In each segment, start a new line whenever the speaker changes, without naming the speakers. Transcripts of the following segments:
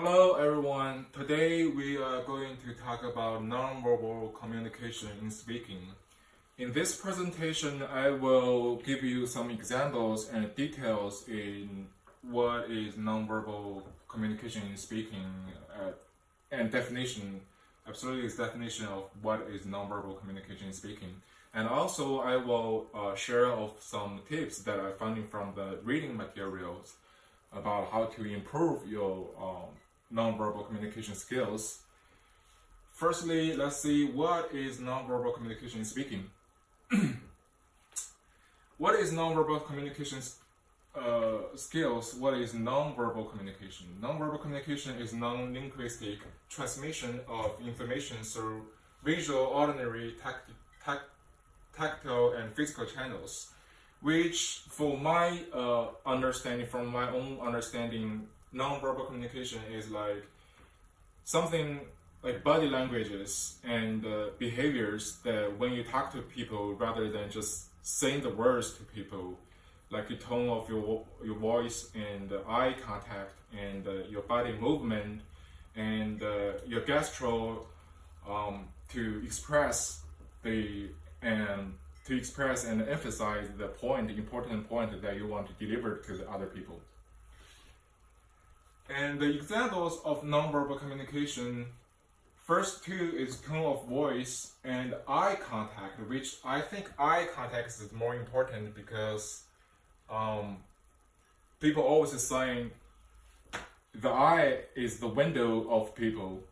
Hello everyone, today we are going to talk about nonverbal communication in speaking. In this presentation, I will give you some examples and details in what is nonverbal communication in speaking and definition, absolutely definition of what is nonverbal communication in speaking. And also I will share of some tips that I found from the reading materials about how to improve your nonverbal communication skills. Firstly, let's see what is nonverbal communication in speaking. What is nonverbal communication skills? What is nonverbal communication? Nonverbal communication is non-linguistic transmission of information through visual, auditory, tactile, and physical channels, which for my understanding, from my own understanding, nonverbal communication is like something like body languages and behaviors that when you talk to people, rather than just saying the words to people, like the tone of your voice and eye contact and your body movement and your gestures to express and emphasize the important point that you want to deliver to the other people. And the examples of nonverbal communication, first two is tone of voice and eye contact, which I think eye contact is more important because people always saying the eye is the window of people.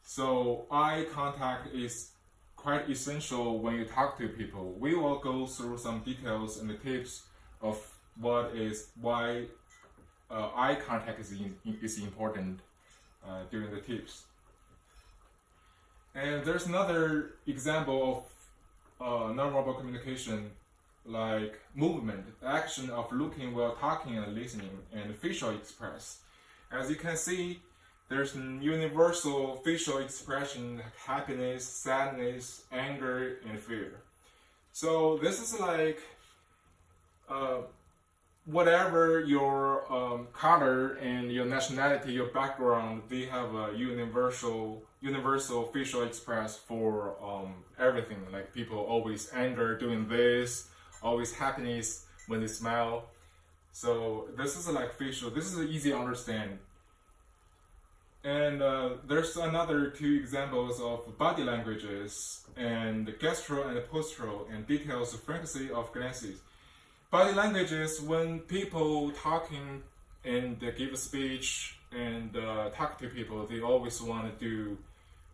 So eye contact is quite essential when you talk to people. We will go through some details and the tips of why eye contact is important during the tips. And there's another example of nonverbal communication, like movement, the action of looking while talking and listening, and facial express. As you can see, there's universal facial expression: happiness, sadness, anger, and fear. So this is like whatever your color and your nationality, your background, they have a universal facial express for everything. Like people always anger doing this, always happiness when they smile. So this is like facial. This is easy to understand. And there's another two examples of body languages and gestural and postural and details the frequency of glances. Body languages, when people talking and give a speech and talk to people, they always want to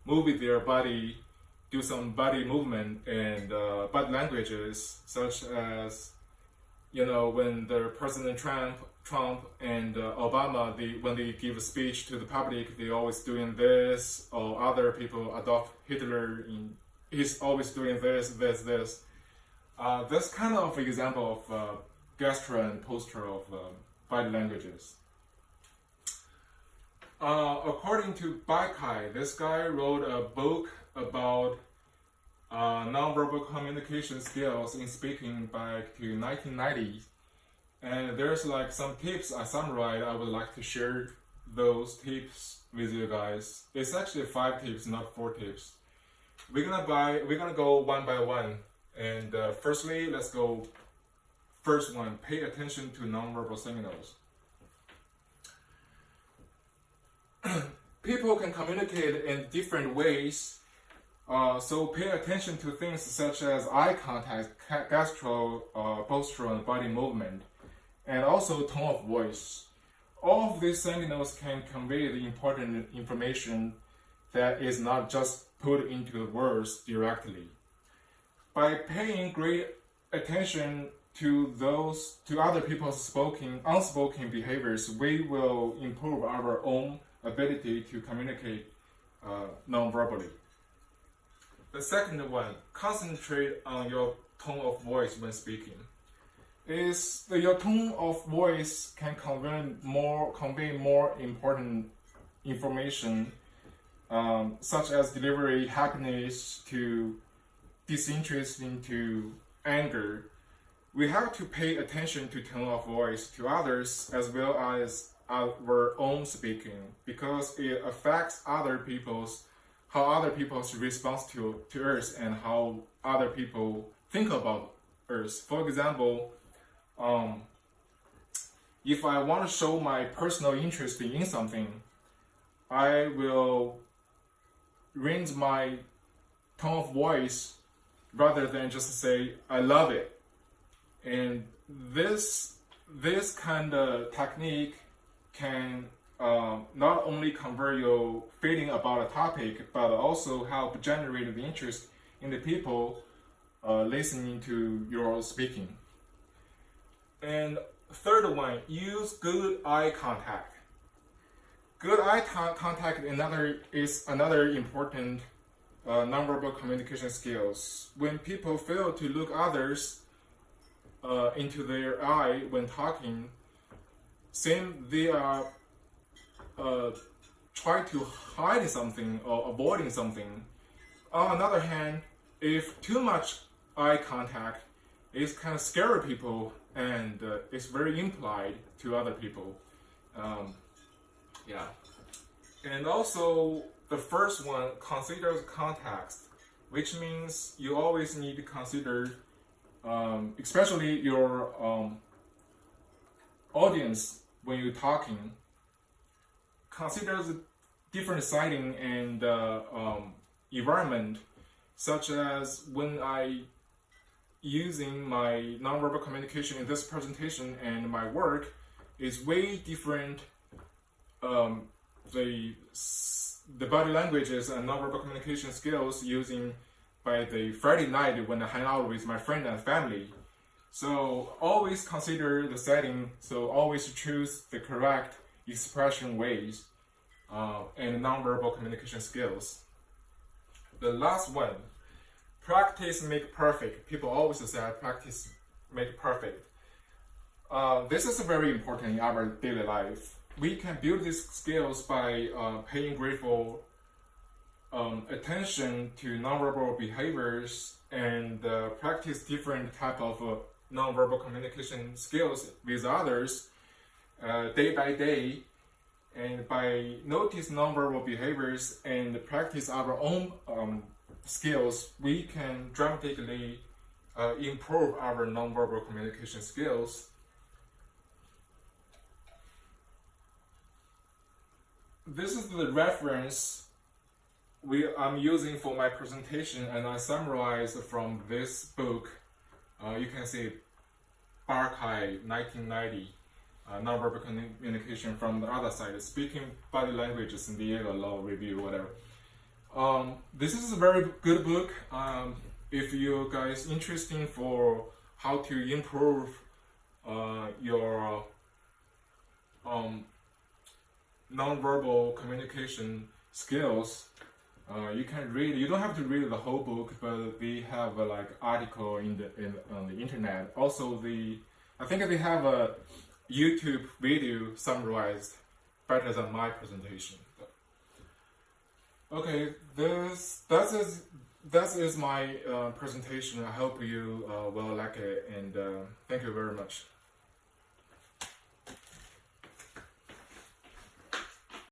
move with their body, do some body movement, and body languages such as, when the President Trump and Obama, when they give a speech to the public, they always doing this, or other people, Adolf Hitler, he's always doing this. That's kind of an example of gestural and postural of body languages. According to Baikai, this guy wrote a book about nonverbal communication skills in speaking back to 1990s. And there's like some tips I summarized. I would like to share those tips with you guys. It's actually 5 tips, not 4 tips. We're gonna go one by one. And firstly, let's go. First one, pay attention to nonverbal signals. People can communicate in different ways. So pay attention to things such as eye contact, gestural, postural, and body movement, and also tone of voice. All of these signals can convey the important information that is not just put into words directly. By paying great attention to other people's unspoken behaviors, we will improve our own ability to communicate non-verbally. The second one, concentrate on your tone of voice when speaking. Your tone of voice can convey more important information, such as delivery, happiness to disinterest to anger. We have to pay attention to tone of voice to others as well as our own speaking, because it affects how other people's response to us and how other people think about us. For example, if I want to show my personal interest in something, I will raise my tone of voice rather than just say I love it. And this kind of technique can not only convey your feeling about a topic, but also help generate the interest in the people listening to your speaking. And third one, use good eye contact. Good eye contact is another important nonverbal communication skills. When people fail to look others into their eye when talking, same they are trying to hide something or avoiding something. On the other hand, if too much eye contact, it can scare people and it's very implied to other people. Yeah. And also the first one considers context, which means you always need to consider, especially your audience when you're talking. Consider the different setting and environment, such as when I using my nonverbal communication in this presentation and my work is way different. The body languages and nonverbal communication skills using by the Friday night when I hang out with my friend and family. So always consider the setting. So always choose the correct expression ways and nonverbal communication skills. The last one, practice make perfect. People always say practice make perfect. This is very important in our daily life. We can build these skills by paying grateful attention to nonverbal behaviors and practice different type of nonverbal communication skills with others day by day. And by notice nonverbal behaviors and practice our own skills, we can dramatically improve our nonverbal communication skills. This is the reference I'm using for my presentation, and I summarized from this book. You can see Barkai 1990, Nonverbal Communication from the Other Side, Speaking Body Languages in the Yale Law Review, whatever. This is a very good book. If you guys interested for how to improve your nonverbal communication skills, you can read. You don't have to read the whole book, but they have a like article on the internet. Also, I think they have a YouTube video summarized better than my presentation. Okay, that is my presentation. I hope you will like it, and thank you very much.